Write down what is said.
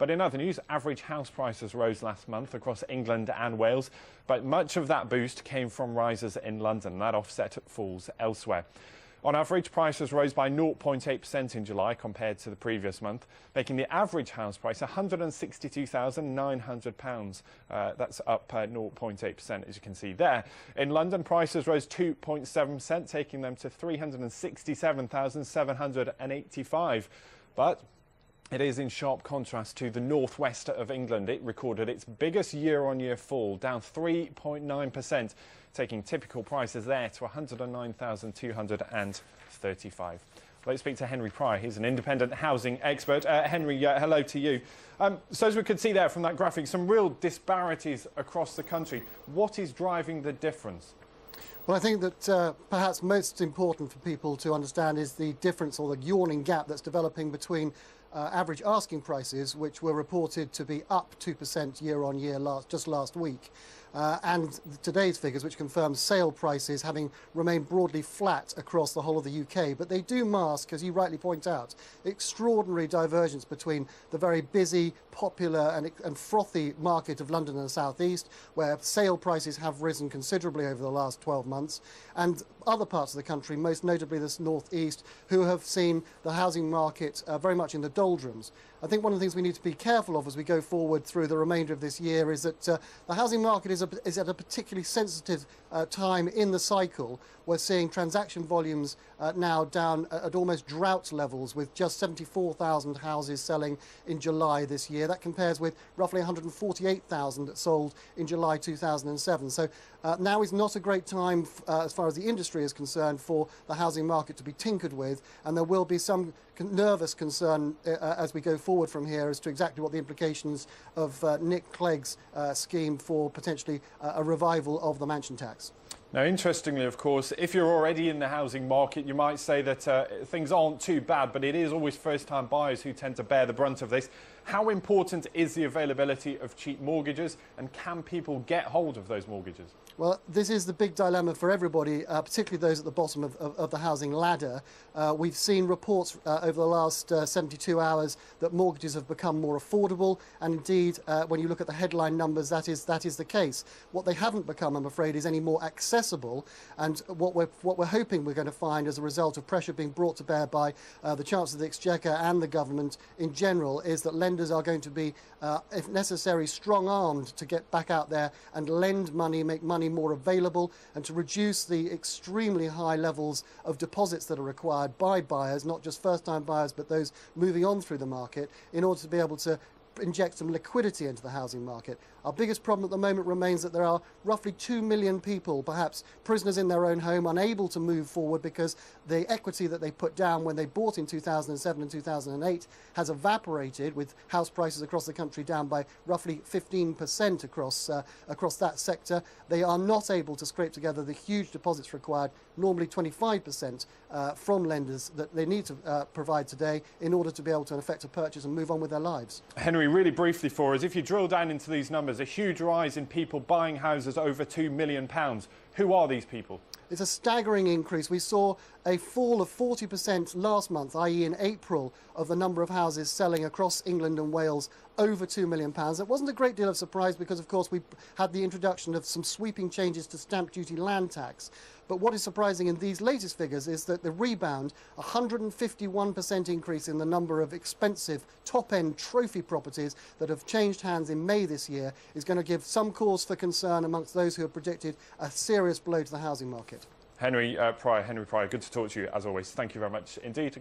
But in other news, average house prices rose last month across England and Wales, but much of that boost came from rises in London. That offset falls elsewhere. On average, prices rose by 0.8% in July compared to the previous month, making the average house price £162,900. That's up 0.8%, as you can see there. In London, prices rose 2.7%, taking them to £367,785. But it is in sharp contrast to the northwest of England. It recorded its biggest year-on-year fall, down 3.9%, taking typical prices there to £109,235. Let's speak to Henry Pryor. He's an independent housing expert. Henry, hello to you. So as we could see there from that graphic, some real disparities across the country. What is driving the difference? Well, I think that perhaps most important for people to understand is the difference, or the yawning gap, that's developing between average asking prices, which were reported to be up 2% year-on-year just last week, and today's figures, which confirm sale prices having remained broadly flat across the whole of the UK. But they do mask, as you rightly point out, extraordinary divergence between the very busy, popular and frothy market of London and the South East, where sale prices have risen considerably over the last 12 months, and other parts of the country, most notably the North East, who have seen the housing market very much in the doldrums. I think one of the things we need to be careful of as we go forward through the remainder of this year is that the housing market is at a particularly sensitive time in the cycle. We're seeing transaction volumes now down at almost drought levels, with just 74,000 houses selling in July this year. That compares with roughly 148,000 that sold in July 2007. So now is not a great time, as far as the industry is concerned, for the housing market to be tinkered with, and there will be some nervous concern as we go forward from here as to exactly what the implications of Nick Clegg's scheme for potentially a revival of the mansion tax. Now, interestingly, of course, if you're already in the housing market, you might say that things aren't too bad, but it is always first-time buyers who tend to bear the brunt of this. How important is the availability of cheap mortgages, and can people get hold of those mortgages? Well, this is the big dilemma for everybody, particularly those at the bottom of the housing ladder. We've seen reports over the last 72 hours that mortgages have become more affordable, and indeed, when you look at the headline numbers, that is the case. What they haven't become, I'm afraid, is any more accessible, and what we're hoping we're going to find as a result of pressure being brought to bear by the Chancellor of the Exchequer and the government in general is that lenders are going to be, if necessary, strong-armed to get back out there and lend money, make money more available, and to reduce the extremely high levels of deposits that are required by buyers, not just first-time buyers, but those moving on through the market, in order to be able to inject some liquidity into the housing market. Our biggest problem at the moment remains that there are roughly 2 million people, perhaps prisoners in their own home, unable to move forward because the equity that they put down when they bought in 2007 and 2008 has evaporated, with house prices across the country down by roughly 15% across that sector. They are not able to scrape together the huge deposits required, normally 25% from lenders, that they need to provide today in order to be able to effect a purchase and move on with their lives. Henry, really briefly for us, if you drill down into these numbers, a huge rise in people buying houses over £2 million. Who are these people? It's a staggering increase. We saw a fall of 40% last month, i.e. in April, of the number of houses selling across England and Wales over £2 million. It wasn't a great deal of surprise because, of course, we had the introduction of some sweeping changes to stamp duty land tax. But what is surprising in these latest figures is that the rebound, 151% increase in the number of expensive, top-end trophy properties that have changed hands in May this year, is going to give some cause for concern amongst those who have predicted a serious blow to the housing market. Henry Pryor, good to talk to you as always. Thank you very much indeed.